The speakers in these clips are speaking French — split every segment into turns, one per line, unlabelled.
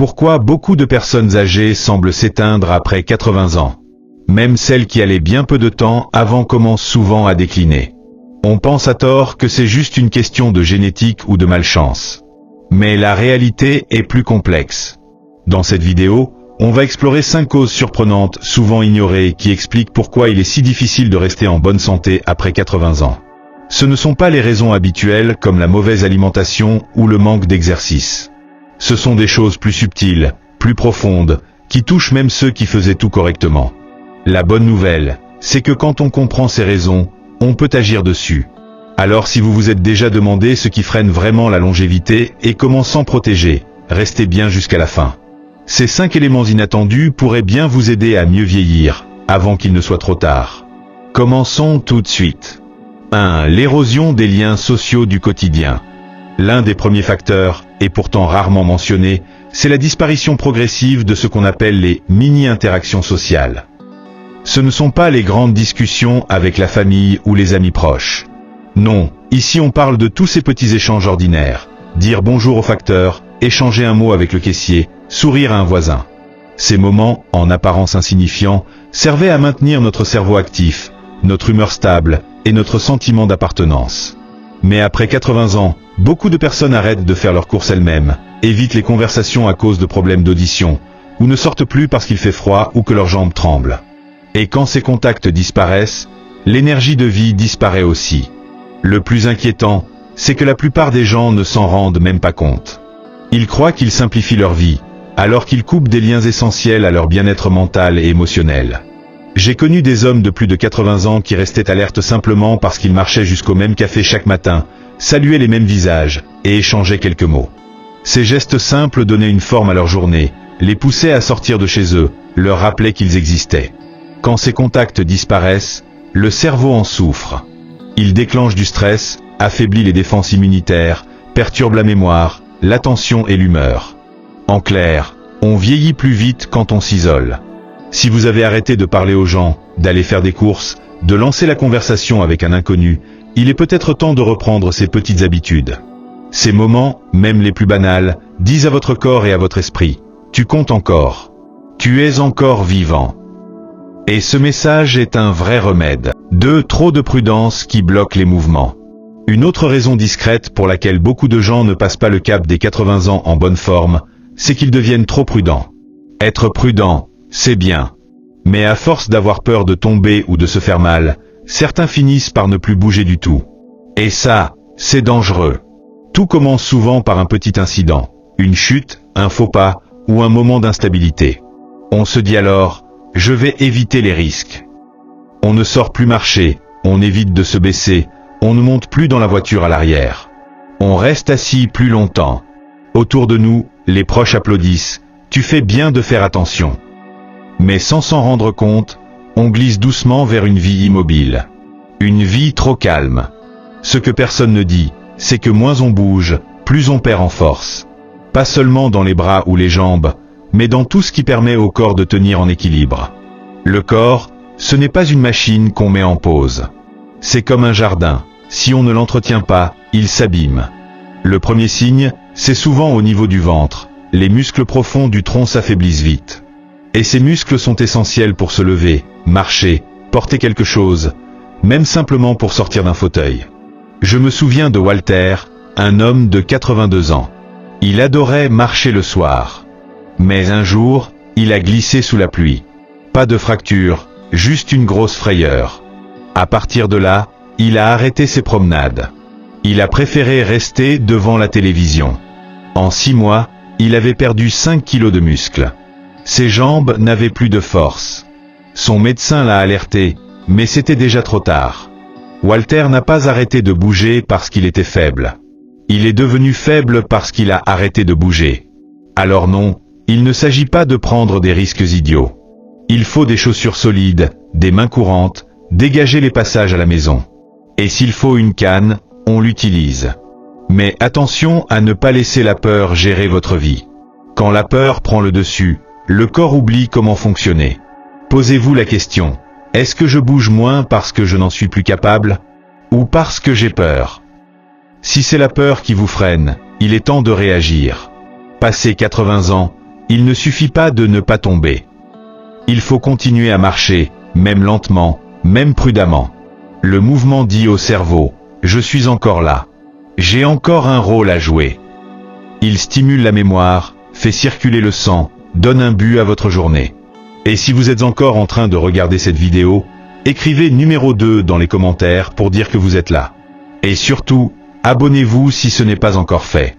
Pourquoi beaucoup de personnes âgées semblent s'éteindre après 80 ans? Même celles qui allaient bien peu de temps avant commencent souvent à décliner. On pense à tort que c'est juste une question de génétique ou de malchance. Mais la réalité est plus complexe. Dans cette vidéo, on va explorer 5 causes surprenantes, souvent ignorées, qui expliquent pourquoi il est si difficile de rester en bonne santé après 80 ans. Ce ne sont pas les raisons habituelles comme la mauvaise alimentation ou le manque d'exercice. Ce sont des choses plus subtiles, plus profondes, qui touchent même ceux qui faisaient tout correctement. La bonne nouvelle, c'est que quand on comprend ces raisons, on peut agir dessus. Alors si vous vous êtes déjà demandé ce qui freine vraiment la longévité et comment s'en protéger, restez bien jusqu'à la fin. Ces 5 éléments inattendus pourraient bien vous aider à mieux vieillir, avant qu'il ne soit trop tard. Commençons tout de suite. 1. L'érosion des liens sociaux du quotidien. L'un des premiers facteurs, et pourtant rarement mentionné, c'est la disparition progressive de ce qu'on appelle les mini-interactions sociales. Ce ne sont pas les grandes discussions avec la famille ou les amis proches. Non, ici on parle de tous ces petits échanges ordinaires. Dire bonjour au facteur, échanger un mot avec le caissier, sourire à un voisin. Ces moments, en apparence insignifiants, servaient à maintenir notre cerveau actif, notre humeur stable et notre sentiment d'appartenance. Mais après 80 ans, beaucoup de personnes arrêtent de faire leurs courses elles-mêmes, évitent les conversations à cause de problèmes d'audition, ou ne sortent plus parce qu'il fait froid ou que leurs jambes tremblent. Et quand ces contacts disparaissent, l'énergie de vie disparaît aussi. Le plus inquiétant, c'est que la plupart des gens ne s'en rendent même pas compte. Ils croient qu'ils simplifient leur vie, alors qu'ils coupent des liens essentiels à leur bien-être mental et émotionnel. J'ai connu des hommes de plus de 80 ans qui restaient alertes simplement parce qu'ils marchaient jusqu'au même café chaque matin, saluaient les mêmes visages, et échangeaient quelques mots. Ces gestes simples donnaient une forme à leur journée, les poussaient à sortir de chez eux, leur rappelaient qu'ils existaient. Quand ces contacts disparaissent, le cerveau en souffre. Il déclenche du stress, affaiblit les défenses immunitaires, perturbe la mémoire, l'attention et l'humeur. En clair, on vieillit plus vite quand on s'isole. Si vous avez arrêté de parler aux gens, d'aller faire des courses, de lancer la conversation avec un inconnu, il est peut-être temps de reprendre ces petites habitudes. Ces moments, même les plus banals, disent à votre corps et à votre esprit, « Tu comptes encore. Tu es encore vivant. » Et ce message est un vrai remède. 2. Trop de prudence qui bloque les mouvements. Une autre raison discrète pour laquelle beaucoup de gens ne passent pas le cap des 80 ans en bonne forme, c'est qu'ils deviennent trop prudents. Être prudent, c'est bien. Mais à force d'avoir peur de tomber ou de se faire mal, certains finissent par ne plus bouger du tout. Et ça, c'est dangereux. Tout commence souvent par un petit incident, une chute, un faux pas ou un moment d'instabilité. On se dit alors, je vais éviter les risques. On ne sort plus marcher, on évite de se baisser, on ne monte plus dans la voiture à l'arrière. On reste assis plus longtemps. Autour de nous, les proches applaudissent, tu fais bien de faire attention. Mais sans s'en rendre compte, on glisse doucement vers une vie immobile. Une vie trop calme. Ce que personne ne dit, c'est que moins on bouge, plus on perd en force. Pas seulement dans les bras ou les jambes, mais dans tout ce qui permet au corps de tenir en équilibre. Le corps, ce n'est pas une machine qu'on met en pause. C'est comme un jardin, si on ne l'entretient pas, il s'abîme. Le premier signe, c'est souvent au niveau du ventre, les muscles profonds du tronc s'affaiblissent vite. Et ces muscles sont essentiels pour se lever, marcher, porter quelque chose, même simplement pour sortir d'un fauteuil. Je me souviens de Walter, un homme de 82 ans. Il adorait marcher le soir. Mais un jour, il a glissé sous la pluie. Pas de fracture, juste une grosse frayeur. À partir de là, il a arrêté ses promenades. Il a préféré rester devant la télévision. En 6 mois, il avait perdu 5 kilos de muscles. Ses jambes n'avaient plus de force. Son médecin l'a alerté, mais c'était déjà trop tard. Walter n'a pas arrêté de bouger parce qu'il était faible. Il est devenu faible parce qu'il a arrêté de bouger. Alors non, il ne s'agit pas de prendre des risques idiots. Il faut des chaussures solides, des mains courantes, dégager les passages à la maison. Et s'il faut une canne, on l'utilise. Mais attention à ne pas laisser la peur gérer votre vie. Quand la peur prend le dessus, le corps oublie comment fonctionner. Posez-vous la question, est-ce que je bouge moins parce que je n'en suis plus capable? Ou parce que j'ai peur? Si c'est la peur qui vous freine, il est temps de réagir. Passé 80 ans, Il ne suffit pas de ne pas tomber. Il faut continuer à marcher, même lentement, même prudemment. Le mouvement dit au cerveau, je suis encore là. J'ai encore un rôle à jouer. Il stimule la mémoire, fait circuler le sang, donne un but à votre journée. Et si vous êtes encore en train de regarder cette vidéo, écrivez numéro 2 dans les commentaires pour dire que vous êtes là. Et surtout, abonnez-vous si ce n'est pas encore fait.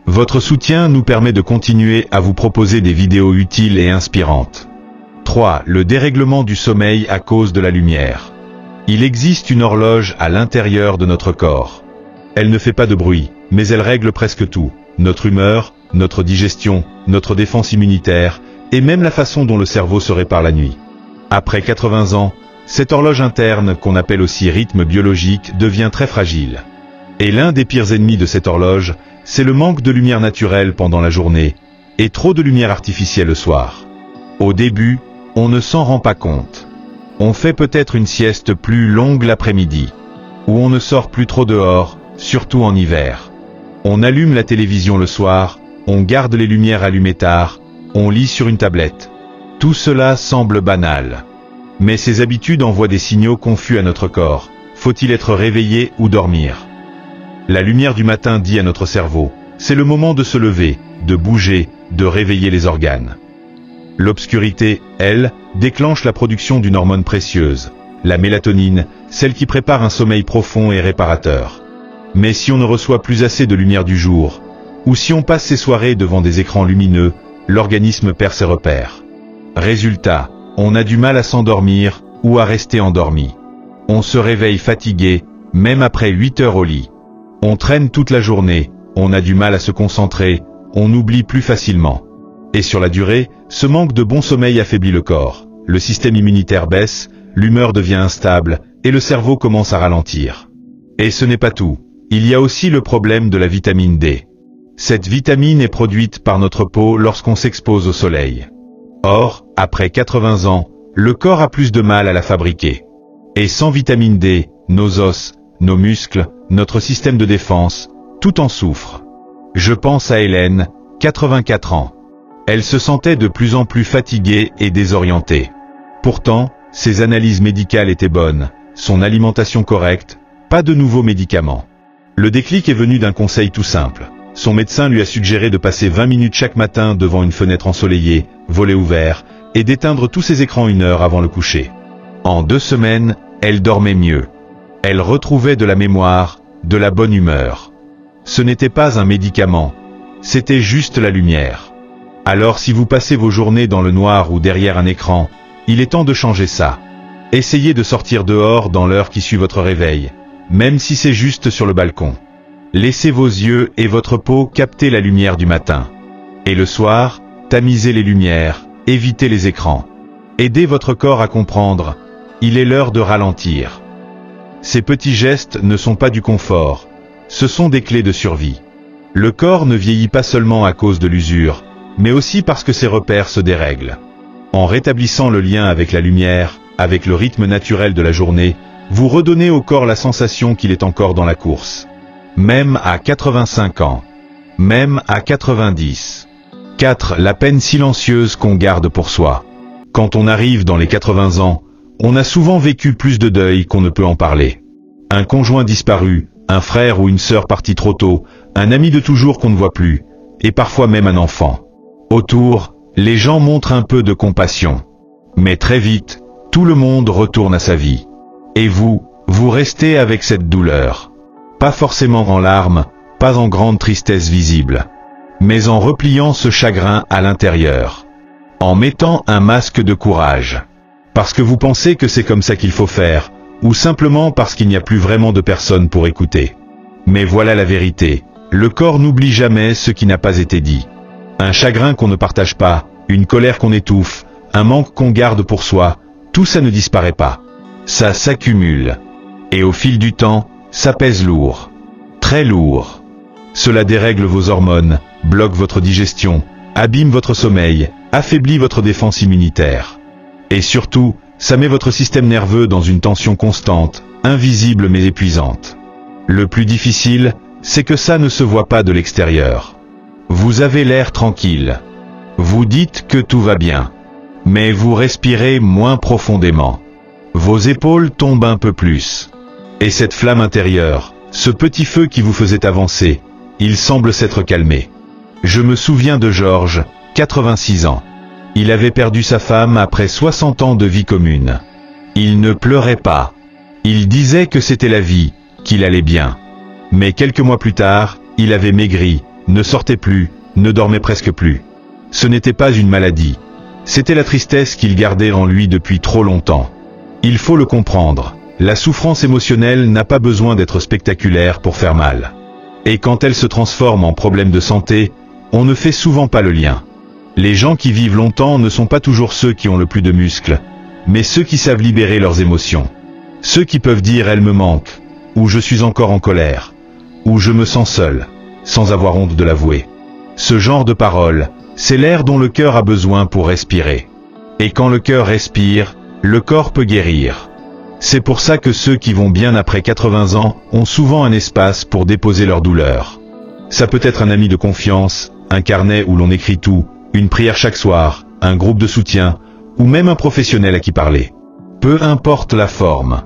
Votre soutien nous permet de continuer à vous proposer des vidéos utiles et inspirantes. 3. Le dérèglement du sommeil à cause de la lumière. Il existe une horloge à l'intérieur de notre corps. Elle ne fait pas de bruit, mais elle règle presque tout. Notre humeur, notre digestion, notre défense immunitaire, et même la façon dont le cerveau se répare la nuit. Après 80 ans, cette horloge interne, qu'on appelle aussi rythme biologique, devient très fragile. Et l'un des pires ennemis de cette horloge, c'est le manque de lumière naturelle pendant la journée, et trop de lumière artificielle le soir. Au début, on ne s'en rend pas compte. On fait peut-être une sieste plus longue l'après-midi, ou on ne sort plus trop dehors, surtout en hiver. On allume la télévision le soir, on garde les lumières allumées tard, on lit sur une tablette. Tout cela semble banal. Mais ces habitudes envoient des signaux confus à notre corps. Faut-il être réveillé ou dormir? La lumière du matin dit à notre cerveau, c'est le moment de se lever, de bouger, de réveiller les organes. L'obscurité, elle, déclenche la production d'une hormone précieuse, la mélatonine, celle qui prépare un sommeil profond et réparateur. Mais si on ne reçoit plus assez de lumière du jour, ou si on passe ses soirées devant des écrans lumineux, l'organisme perd ses repères. Résultat, on a du mal à s'endormir ou à rester endormi. On se réveille fatigué, même après 8 heures au lit. On traîne toute la journée, on a du mal à se concentrer, on oublie plus facilement. Et sur la durée, ce manque de bon sommeil affaiblit le corps, le système immunitaire baisse, l'humeur devient instable, et le cerveau commence à ralentir. Et ce n'est pas tout, il y a aussi le problème de la vitamine D. Cette vitamine est produite par notre peau lorsqu'on s'expose au soleil. Or, après 80 ans, le corps a plus de mal à la fabriquer. Et sans vitamine D, nos os, nos muscles, notre système de défense, tout en souffre. Je pense à Hélène, 84 ans. Elle se sentait de plus en plus fatiguée et désorientée. Pourtant, ses analyses médicales étaient bonnes, son alimentation correcte, pas de nouveaux médicaments. Le déclic est venu d'un conseil tout simple. Son médecin lui a suggéré de passer 20 minutes chaque matin devant une fenêtre ensoleillée, volet ouvert, et d'éteindre tous ses écrans 1 heure avant le coucher. En 2 semaines, elle dormait mieux. Elle retrouvait de la mémoire, de la bonne humeur. Ce n'était pas un médicament, c'était juste la lumière. Alors si vous passez vos journées dans le noir ou derrière un écran, il est temps de changer ça. Essayez de sortir dehors dans l'heure qui suit votre réveil, même si c'est juste sur le balcon. Laissez vos yeux et votre peau capter la lumière du matin. Et le soir, tamisez les lumières, évitez les écrans. Aidez votre corps à comprendre, il est l'heure de ralentir. Ces petits gestes ne sont pas du confort, ce sont des clés de survie. Le corps ne vieillit pas seulement à cause de l'usure, mais aussi parce que ses repères se dérèglent. En rétablissant le lien avec la lumière, avec le rythme naturel de la journée, vous redonnez au corps la sensation qu'il est encore dans la course. Même à 85 ans. Même à 90. 4. La peine silencieuse qu'on garde pour soi. Quand on arrive dans les 80 ans, on a souvent vécu plus de deuil qu'on ne peut en parler. Un conjoint disparu, un frère ou une sœur parti trop tôt, un ami de toujours qu'on ne voit plus, et parfois même un enfant. Autour, les gens montrent un peu de compassion. Mais très vite, tout le monde retourne à sa vie. Et vous restez avec cette douleur. Pas forcément en larmes, pas en grande tristesse visible, mais en repliant ce chagrin à l'intérieur. En mettant un masque de courage. Parce que vous pensez que c'est comme ça qu'il faut faire, ou simplement parce qu'il n'y a plus vraiment de personne pour écouter. Mais voilà la vérité, le corps n'oublie jamais ce qui n'a pas été dit. Un chagrin qu'on ne partage pas, une colère qu'on étouffe, un manque qu'on garde pour soi, tout ça ne disparaît pas. Ça s'accumule. Et au fil du temps, ça pèse lourd. Très lourd. Cela dérègle vos hormones, bloque votre digestion, abîme votre sommeil, affaiblit votre défense immunitaire. Et surtout, ça met votre système nerveux dans une tension constante, invisible mais épuisante. Le plus difficile, c'est que ça ne se voit pas de l'extérieur. Vous avez l'air tranquille. Vous dites que tout va bien. Mais vous respirez moins profondément. Vos épaules tombent un peu plus. Et cette flamme intérieure, ce petit feu qui vous faisait avancer, il semble s'être calmé. Je me souviens de Georges, 86 ans. Il avait perdu sa femme après 60 ans de vie commune. Il ne pleurait pas. Il disait que c'était la vie, qu'il allait bien. Mais quelques mois plus tard, il avait maigri, ne sortait plus, ne dormait presque plus. Ce n'était pas une maladie. C'était la tristesse qu'il gardait en lui depuis trop longtemps. Il faut le comprendre. La souffrance émotionnelle n'a pas besoin d'être spectaculaire pour faire mal. Et quand elle se transforme en problème de santé, on ne fait souvent pas le lien. Les gens qui vivent longtemps ne sont pas toujours ceux qui ont le plus de muscles, mais ceux qui savent libérer leurs émotions. Ceux qui peuvent dire « elle me manque » ou « je suis encore en colère » ou « je me sens seul », sans avoir honte de l'avouer. Ce genre de paroles, c'est l'air dont le cœur a besoin pour respirer. Et quand le cœur respire, le corps peut guérir. C'est pour ça que ceux qui vont bien après 80 ans ont souvent un espace pour déposer leur douleur. Ça peut être un ami de confiance, un carnet où l'on écrit tout, une prière chaque soir, un groupe de soutien, ou même un professionnel à qui parler. Peu importe la forme.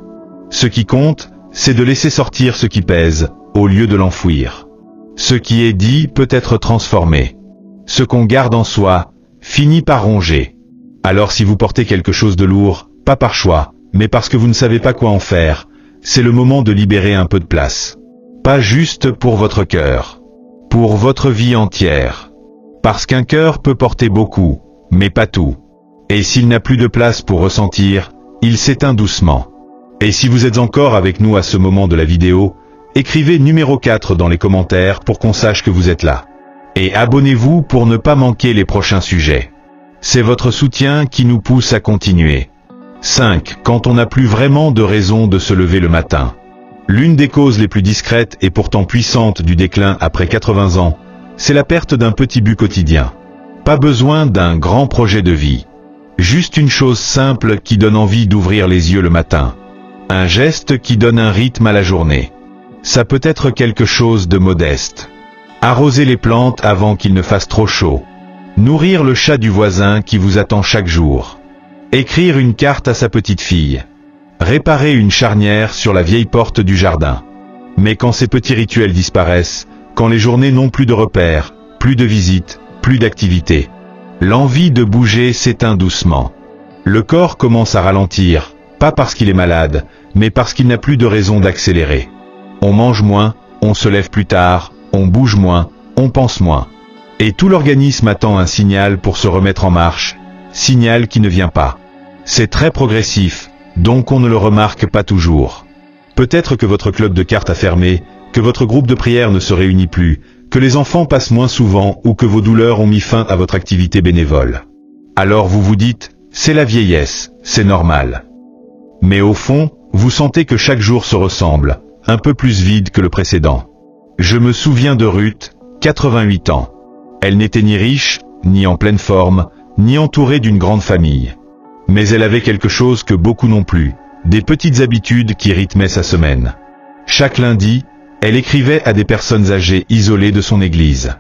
Ce qui compte, c'est de laisser sortir ce qui pèse, au lieu de l'enfouir. Ce qui est dit peut être transformé. Ce qu'on garde en soi, finit par ronger. Alors si vous portez quelque chose de lourd, pas par choix, mais parce que vous ne savez pas quoi en faire, c'est le moment de libérer un peu de place. Pas juste pour votre cœur. Pour votre vie entière. Parce qu'un cœur peut porter beaucoup, mais pas tout. Et s'il n'a plus de place pour ressentir, il s'éteint doucement. Et si vous êtes encore avec nous à ce moment de la vidéo, écrivez numéro 4 dans les commentaires pour qu'on sache que vous êtes là. Et abonnez-vous pour ne pas manquer les prochains sujets. C'est votre soutien qui nous pousse à continuer. 5. Quand on n'a plus vraiment de raison de se lever le matin. L'une des causes les plus discrètes et pourtant puissantes du déclin après 80 ans, c'est la perte d'un petit but quotidien. Pas besoin d'un grand projet de vie. Juste une chose simple qui donne envie d'ouvrir les yeux le matin. Un geste qui donne un rythme à la journée. Ça peut être quelque chose de modeste. Arroser les plantes avant qu'il ne fasse trop chaud. Nourrir le chat du voisin qui vous attend chaque jour. Écrire une carte à sa petite fille. Réparer une charnière sur la vieille porte du jardin. Mais quand ces petits rituels disparaissent, quand les journées n'ont plus de repères, plus de visites, plus d'activités, l'envie de bouger s'éteint doucement. Le corps commence à ralentir, pas parce qu'il est malade, mais parce qu'il n'a plus de raison d'accélérer. On mange moins, on se lève plus tard, on bouge moins, on pense moins. Et tout l'organisme attend un signal pour se remettre en marche, signal qui ne vient pas. C'est très progressif, donc on ne le remarque pas toujours. Peut-être que votre club de cartes a fermé, que votre groupe de prière ne se réunit plus, que les enfants passent moins souvent ou que vos douleurs ont mis fin à votre activité bénévole. Alors vous vous dites, c'est la vieillesse, c'est normal. Mais au fond, vous sentez que chaque jour se ressemble, un peu plus vide que le précédent. Je me souviens de Ruth, 88 ans. Elle n'était ni riche, ni en pleine forme, ni entourée d'une grande famille. Mais elle avait quelque chose que beaucoup n'ont plus, des petites habitudes qui rythmaient sa semaine. Chaque lundi, elle écrivait à des personnes âgées isolées de son église.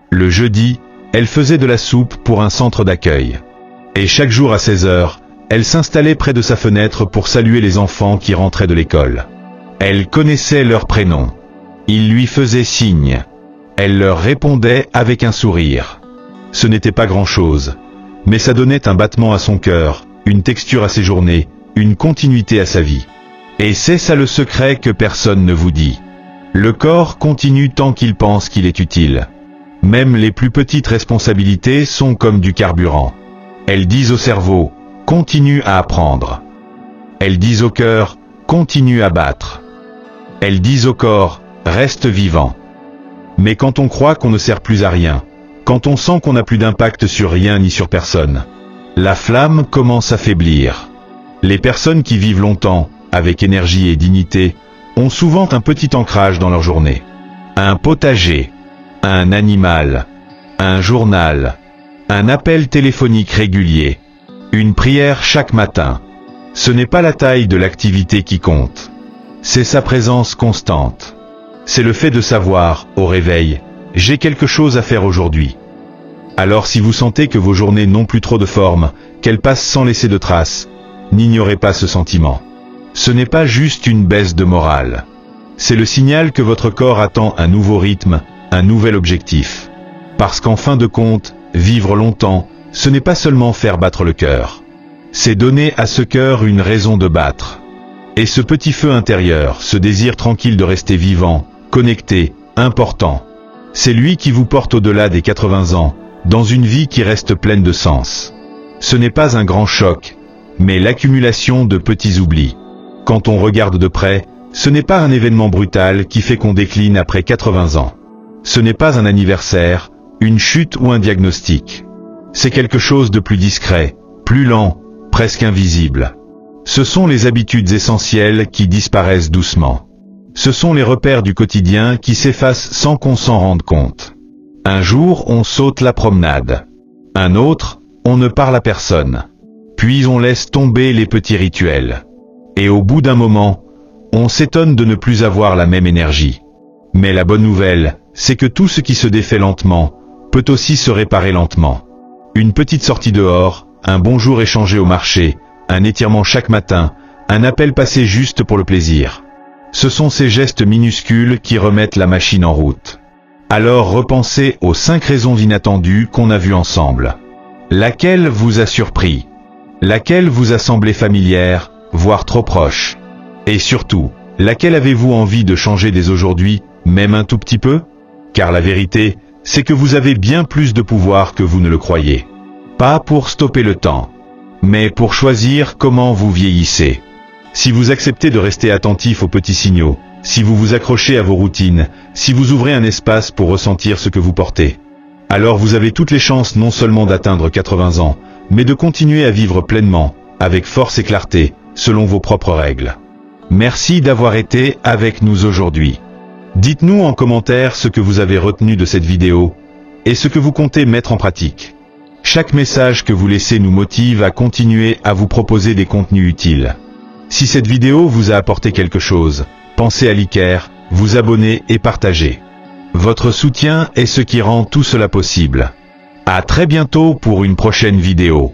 Le jeudi, elle faisait de la soupe pour un centre d'accueil. Et chaque jour à 16 heures, elle s'installait près de sa fenêtre pour saluer les enfants qui rentraient de l'école. Elle connaissait leurs prénoms. Ils lui faisaient signe. Elle leur répondait avec un sourire. Ce n'était pas grand-chose, mais ça donnait un battement à son cœur, une texture à ses journées, une continuité à sa vie. Et c'est ça le secret que personne ne vous dit. Le corps continue tant qu'il pense qu'il est utile. Même les plus petites responsabilités sont comme du carburant. Elles disent au cerveau, continue à apprendre. Elles disent au cœur, continue à battre. Elles disent au corps, reste vivant. Mais quand on croit qu'on ne sert plus à rien, quand on sent qu'on n'a plus d'impact sur rien ni sur personne, la flamme commence à faiblir. Les personnes qui vivent longtemps, avec énergie et dignité, ont souvent un petit ancrage dans leur journée. Un potager, un animal, un journal, un appel téléphonique régulier, une prière chaque matin. Ce n'est pas la taille de l'activité qui compte. C'est sa présence constante. C'est le fait de savoir, au réveil, j'ai quelque chose à faire aujourd'hui. Alors si vous sentez que vos journées n'ont plus trop de forme, qu'elles passent sans laisser de traces, n'ignorez pas ce sentiment. Ce n'est pas juste une baisse de morale. C'est le signal que votre corps attend un nouveau rythme, un nouvel objectif. Parce qu'en fin de compte, vivre longtemps, ce n'est pas seulement faire battre le cœur. C'est donner à ce cœur une raison de battre. Et ce petit feu intérieur, ce désir tranquille de rester vivant, connecté, important, c'est lui qui vous porte au-delà des 80 ans, dans une vie qui reste pleine de sens. Ce n'est pas un grand choc, mais l'accumulation de petits oublis. Quand on regarde de près, ce n'est pas un événement brutal qui fait qu'on décline après 80 ans. Ce n'est pas un anniversaire, une chute ou un diagnostic. C'est quelque chose de plus discret, plus lent, presque invisible. Ce sont les habitudes essentielles qui disparaissent doucement. Ce sont les repères du quotidien qui s'effacent sans qu'on s'en rende compte. Un jour, on saute la promenade. Un autre, on ne parle à personne. Puis on laisse tomber les petits rituels. Et au bout d'un moment, on s'étonne de ne plus avoir la même énergie. Mais la bonne nouvelle, c'est que tout ce qui se défait lentement, peut aussi se réparer lentement. Une petite sortie dehors, un bonjour échangé au marché, un étirement chaque matin, un appel passé juste pour le plaisir. Ce sont ces gestes minuscules qui remettent la machine en route. Alors repensez aux 5 raisons inattendues qu'on a vues ensemble. Laquelle vous a surpris? Laquelle vous a semblé familière, voire trop proche? Et surtout, laquelle avez-vous envie de changer dès aujourd'hui, même un tout petit peu? Car la vérité, c'est que vous avez bien plus de pouvoir que vous ne le croyez. Pas pour stopper le temps, mais pour choisir comment vous vieillissez. Si vous acceptez de rester attentif aux petits signaux, si vous vous accrochez à vos routines, si vous ouvrez un espace pour ressentir ce que vous portez, alors vous avez toutes les chances non seulement d'atteindre 80 ans, mais de continuer à vivre pleinement, avec force et clarté, selon vos propres règles. Merci d'avoir été avec nous aujourd'hui. Dites-nous en commentaire ce que vous avez retenu de cette vidéo, et ce que vous comptez mettre en pratique. Chaque message que vous laissez nous motive à continuer à vous proposer des contenus utiles. Si cette vidéo vous a apporté quelque chose, pensez à liker, vous abonner et partager. Votre soutien est ce qui rend tout cela possible. À très bientôt pour une prochaine vidéo.